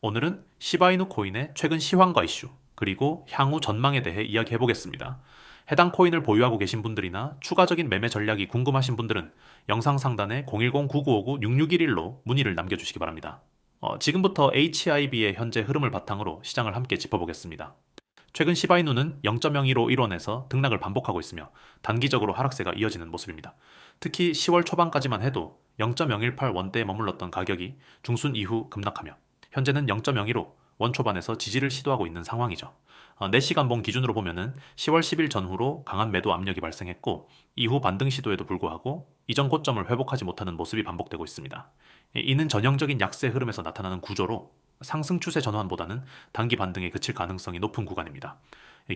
오늘은 시바이누 코인의 최근 시황과 이슈, 그리고 향후 전망에 대해 이야기해 보겠습니다. 해당 코인을 보유하고 계신 분들이나 추가적인 매매 전략이 궁금하신 분들은 영상 상단에 010-9959-6611로 문의를 남겨주시기 바랍니다. 지금부터 HIB의 현재 흐름을 바탕으로 시장을 함께 짚어보겠습니다. 최근 시바이누는 0.015 일원에서 등락을 반복하고 있으며 단기적으로 하락세가 이어지는 모습입니다. 특히 10월 초반까지만 해도 0.018 원대에 머물렀던 가격이 중순 이후 급락하며 현재는 0.015 원 초반에서 지지를 시도하고 있는 상황이죠. 4시간봉 기준으로 보면은 10월 10일 전후로 강한 매도 압력이 발생했고 이후 반등 시도에도 불구하고 이전 고점을 회복하지 못하는 모습이 반복되고 있습니다. 이는 전형적인 약세 흐름에서 나타나는 구조로 상승 추세 전환보다는 단기 반등에 그칠 가능성이 높은 구간입니다.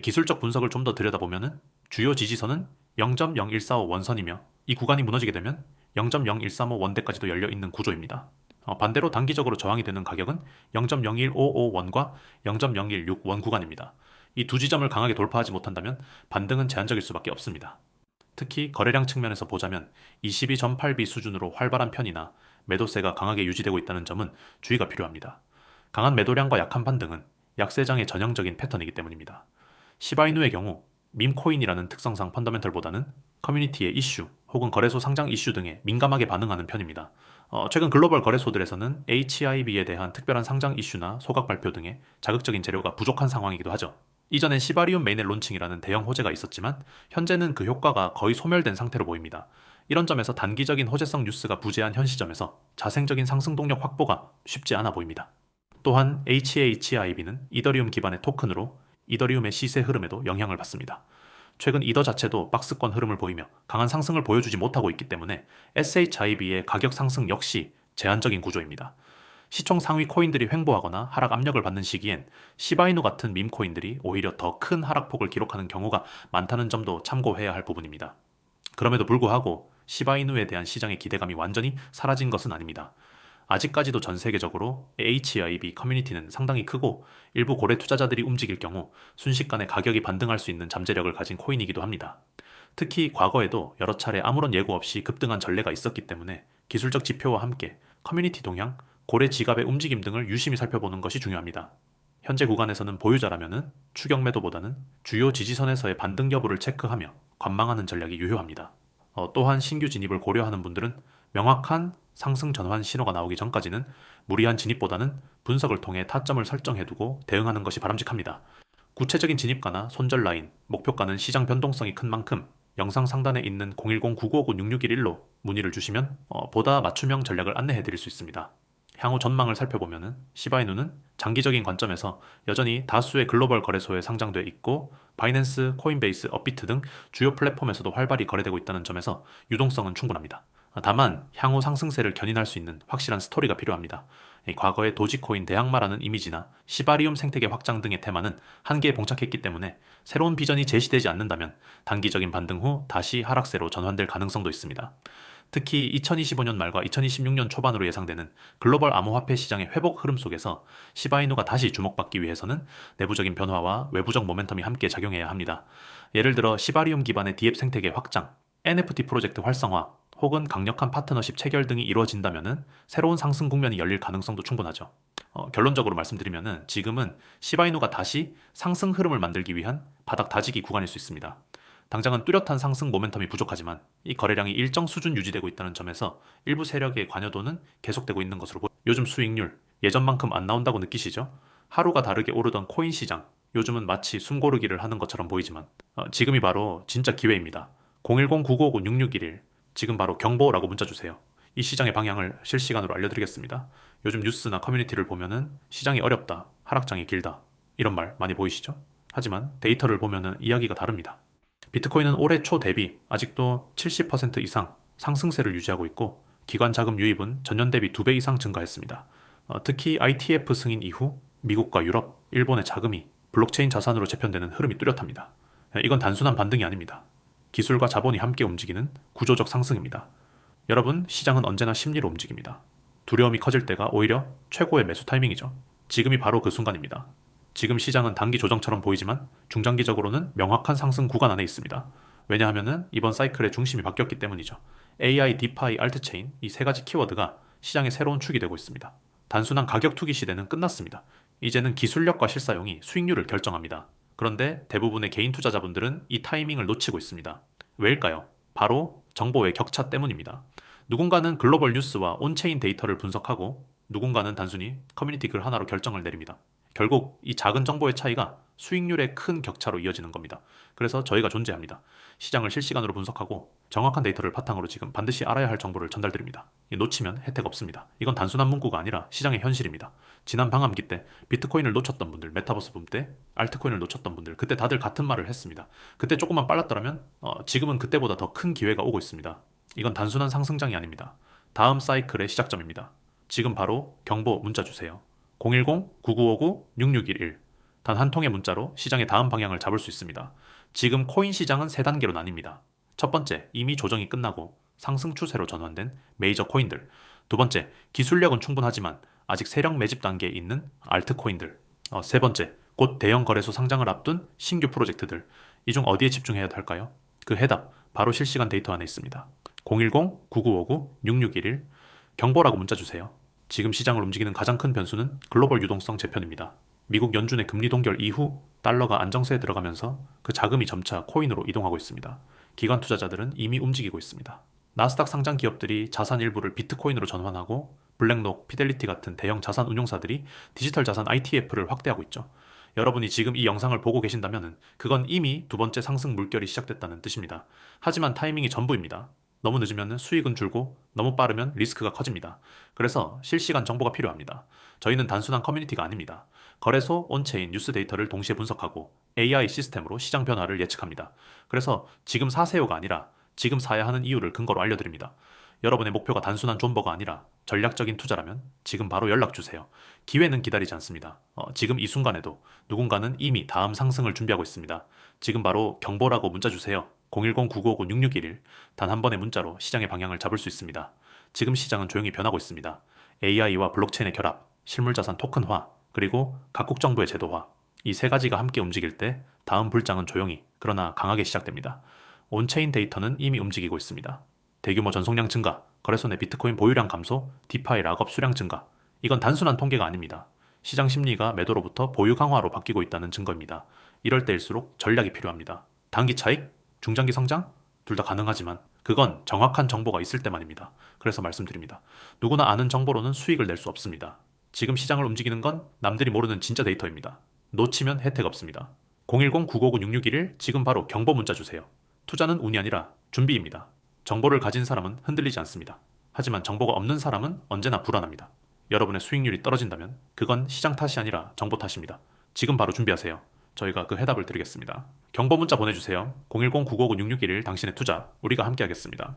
기술적 분석을 좀 더 들여다보면은 주요 지지선은 0.0145 원선이며 이 구간이 무너지게 되면 0.0135 원대까지도 열려 있는 구조입니다. 반대로 단기적으로 저항이 되는 가격은 0.0155 원과 0.016 원 구간입니다. 이 두 지점을 강하게 돌파하지 못한다면 반등은 제한적일 수밖에 없습니다. 특히 거래량 측면에서 보자면 22.8비 수준으로 활발한 편이나 매도세가 강하게 유지되고 있다는 점은 주의가 필요합니다. 강한 매도량과 약한 반등은 약세장의 전형적인 패턴이기 때문입니다. 시바이누의 경우 밈코인이라는 특성상 펀더멘털보다는 커뮤니티의 이슈 혹은 거래소 상장 이슈 등에 민감하게 반응하는 편입니다. 최근 글로벌 거래소들에서는 HIB에 대한 특별한 상장 이슈나 소각 발표 등의 자극적인 재료가 부족한 상황이기도 하죠. 이전엔 시바리움 메인넷 론칭이라는 대형 호재가 있었지만 현재는 그 효과가 거의 소멸된 상태로 보입니다. 이런 점에서 단기적인 호재성 뉴스가 부재한 현 시점에서 자생적인 상승 동력 확보가 쉽지 않아 보입니다. 또한 HHIB는 이더리움 기반의 토큰으로 이더리움의 시세 흐름에도 영향을 받습니다. 최근 이더 자체도 박스권 흐름을 보이며 강한 상승을 보여주지 못하고 있기 때문에 SHIB의 가격 상승 역시 제한적인 구조입니다. 시총 상위 코인들이 횡보하거나 하락 압력을 받는 시기엔 시바이누 같은 밈 코인들이 오히려 더 큰 하락폭을 기록하는 경우가 많다는 점도 참고해야 할 부분입니다. 그럼에도 불구하고 시바이누에 대한 시장의 기대감이 완전히 사라진 것은 아닙니다. 아직까지도 전 세계적으로 HIB 커뮤니티는 상당히 크고 일부 고래 투자자들이 움직일 경우 순식간에 가격이 반등할 수 있는 잠재력을 가진 코인이기도 합니다. 특히 과거에도 여러 차례 아무런 예고 없이 급등한 전례가 있었기 때문에 기술적 지표와 함께 커뮤니티 동향, 고래 지갑의 움직임 등을 유심히 살펴보는 것이 중요합니다. 현재 구간에서는 보유자라면은 추격 매도보다는 주요 지지선에서의 반등 여부를 체크하며 관망하는 전략이 유효합니다. 또한 신규 진입을 고려하는 분들은 명확한 상승 전환 신호가 나오기 전까지는 무리한 진입보다는 분석을 통해 타점을 설정해두고 대응하는 것이 바람직합니다. 구체적인 진입가나 손절 라인, 목표가는 시장 변동성이 큰 만큼 영상 상단에 있는 010-9959-6611로 문의를 주시면 보다 맞춤형 전략을 안내해드릴 수 있습니다. 향후 전망을 살펴보면 시바이누는 장기적인 관점에서 여전히 다수의 글로벌 거래소에 상장되어 있고 바이낸스, 코인베이스, 업비트 등 주요 플랫폼에서도 활발히 거래되고 있다는 점에서 유동성은 충분합니다. 다만 향후 상승세를 견인할 수 있는 확실한 스토리가 필요합니다. 과거의 도지코인 대항마라는 이미지나 시바리움 생태계 확장 등의 테마는 한계에 봉착했기 때문에 새로운 비전이 제시되지 않는다면 단기적인 반등 후 다시 하락세로 전환될 가능성도 있습니다. 특히 2025년 말과 2026년 초반으로 예상되는 글로벌 암호화폐 시장의 회복 흐름 속에서 시바이누가 다시 주목받기 위해서는 내부적인 변화와 외부적 모멘텀이 함께 작용해야 합니다. 예를 들어 시바리움 기반의 DApp 생태계 확장, NFT 프로젝트 활성화, 혹은 강력한 파트너십 체결 등이 이루어진다면 새로운 상승 국면이 열릴 가능성도 충분하죠. 결론적으로 말씀드리면 지금은 시바이누가 다시 상승 흐름을 만들기 위한 바닥 다지기 구간일 수 있습니다. 당장은 뚜렷한 상승 모멘텀이 부족하지만 이 거래량이 일정 수준 유지되고 있다는 점에서 일부 세력의 관여도는 계속되고 있는 것으로 요즘 수익률 예전만큼 안 나온다고 느끼시죠? 하루가 다르게 오르던 코인 시장 요즘은 마치 숨고르기를 하는 것처럼 보이지만 지금이 바로 진짜 기회입니다. 010-9959-6611 지금 바로 경보라고 문자 주세요. 이 시장의 방향을 실시간으로 알려드리겠습니다. 요즘 뉴스나 커뮤니티를 보면은 시장이 어렵다, 하락장이 길다 이런 말 많이 보이시죠? 하지만 데이터를 보면은 이야기가 다릅니다. 비트코인은 올해 초 대비 아직도 70% 이상 상승세를 유지하고 있고 기관 자금 유입은 전년 대비 2배 이상 증가했습니다. 특히 ITF 승인 이후 미국과 유럽, 일본의 자금이 블록체인 자산으로 재편되는 흐름이 뚜렷합니다. 이건 단순한 반등이 아닙니다. 기술과 자본이 함께 움직이는 구조적 상승입니다. 여러분, 시장은 언제나 심리로 움직입니다. 두려움이 커질 때가 오히려 최고의 매수 타이밍이죠. 지금이 바로 그 순간입니다. 지금 시장은 단기 조정처럼 보이지만 중장기적으로는 명확한 상승 구간 안에 있습니다. 왜냐하면 이번 사이클의 중심이 바뀌었기 때문이죠. AI, 디파이, 알트체인 이 세 가지 키워드가 시장의 새로운 축이 되고 있습니다. 단순한 가격 투기 시대는 끝났습니다. 이제는 기술력과 실사용이 수익률을 결정합니다. 그런데 대부분의 개인 투자자분들은 이 타이밍을 놓치고 있습니다. 왜일까요? 바로 정보의 격차 때문입니다. 누군가는 글로벌 뉴스와 온체인 데이터를 분석하고 누군가는 단순히 커뮤니티 글 하나로 결정을 내립니다. 결국 이 작은 정보의 차이가 수익률의 큰 격차로 이어지는 겁니다. 그래서 저희가 존재합니다. 시장을 실시간으로 분석하고 정확한 데이터를 바탕으로 지금 반드시 알아야 할 정보를 전달드립니다. 놓치면 혜택 없습니다. 이건 단순한 문구가 아니라 시장의 현실입니다. 지난 방암기 때 비트코인을 놓쳤던 분들, 메타버스 붐 때 알트코인을 놓쳤던 분들, 그때 다들 같은 말을 했습니다. 그때 조금만 빨랐더라면 지금은 그때보다 더 큰 기회가 오고 있습니다. 이건 단순한 상승장이 아닙니다. 다음 사이클의 시작점입니다. 지금 바로 경보 문자 주세요. 010-9959-6611. 단 한 통의 문자로 시장의 다음 방향을 잡을 수 있습니다. 지금 코인 시장은 세 단계로 나뉩니다. 첫 번째, 이미 조정이 끝나고 상승 추세로 전환된 메이저 코인들. 두 번째, 기술력은 충분하지만 아직 세력 매집 단계에 있는 알트코인들. 세 번째, 곧 대형 거래소 상장을 앞둔 신규 프로젝트들. 이 중 어디에 집중해야 할까요? 그 해답, 바로 실시간 데이터 안에 있습니다. 010-9959-6611. 경보라고 문자 주세요. 지금 시장을 움직이는 가장 큰 변수는 글로벌 유동성 재편입니다. 미국 연준의 금리 동결 이후 달러가 안정세에 들어가면서 그 자금이 점차 코인으로 이동하고 있습니다. 기관 투자자들은 이미 움직이고 있습니다. 나스닥 상장 기업들이 자산 일부를 비트코인으로 전환하고 블랙록, 피델리티 같은 대형 자산 운용사들이 디지털 자산 ITF를 확대하고 있죠. 여러분이 지금 이 영상을 보고 계신다면 그건 이미 두 번째 상승 물결이 시작됐다는 뜻입니다. 하지만 타이밍이 전부입니다. 너무 늦으면 수익은 줄고 너무 빠르면 리스크가 커집니다. 그래서 실시간 정보가 필요합니다. 저희는 단순한 커뮤니티가 아닙니다. 거래소, 온체인, 뉴스 데이터를 동시에 분석하고 AI 시스템으로 시장 변화를 예측합니다. 그래서 지금 사세요가 아니라 지금 사야 하는 이유를 근거로 알려드립니다. 여러분의 목표가 단순한 존버가 아니라 전략적인 투자라면 지금 바로 연락 주세요. 기회는 기다리지 않습니다. 지금 이 순간에도 누군가는 이미 다음 상승을 준비하고 있습니다. 지금 바로 경보라고 문자 주세요. 010-9959-6611. 단 한 번의 문자로 시장의 방향을 잡을 수 있습니다. 지금 시장은 조용히 변하고 있습니다. AI와 블록체인의 결합, 실물자산 토큰화, 그리고 각국 정부의 제도화. 이 세 가지가 함께 움직일 때 다음 불장은 조용히 그러나 강하게 시작됩니다. 온체인 데이터는 이미 움직이고 있습니다. 대규모 전송량 증가, 거래소 내 비트코인 보유량 감소, 디파이 락업 수량 증가. 이건 단순한 통계가 아닙니다. 시장 심리가 매도로부터 보유 강화로 바뀌고 있다는 증거입니다. 이럴 때일수록 전략이 필요합니다. 단기 차익, 중장기 성장? 둘 다 가능하지만 그건 정확한 정보가 있을 때만입니다. 그래서 말씀드립니다. 누구나 아는 정보로는 수익을 낼 수 없습니다. 지금 시장을 움직이는 건 남들이 모르는 진짜 데이터입니다. 놓치면 혜택 없습니다. 010-9959-6611. 지금 바로 경보 문자 주세요. 투자는 운이 아니라 준비입니다. 정보를 가진 사람은 흔들리지 않습니다. 하지만 정보가 없는 사람은 언제나 불안합니다. 여러분의 수익률이 떨어진다면 그건 시장 탓이 아니라 정보 탓입니다. 지금 바로 준비하세요. 저희가 그 해답을 드리겠습니다. 경보 문자 보내주세요. 010-9959-6611. 당신의 투자, 우리가 함께 하겠습니다.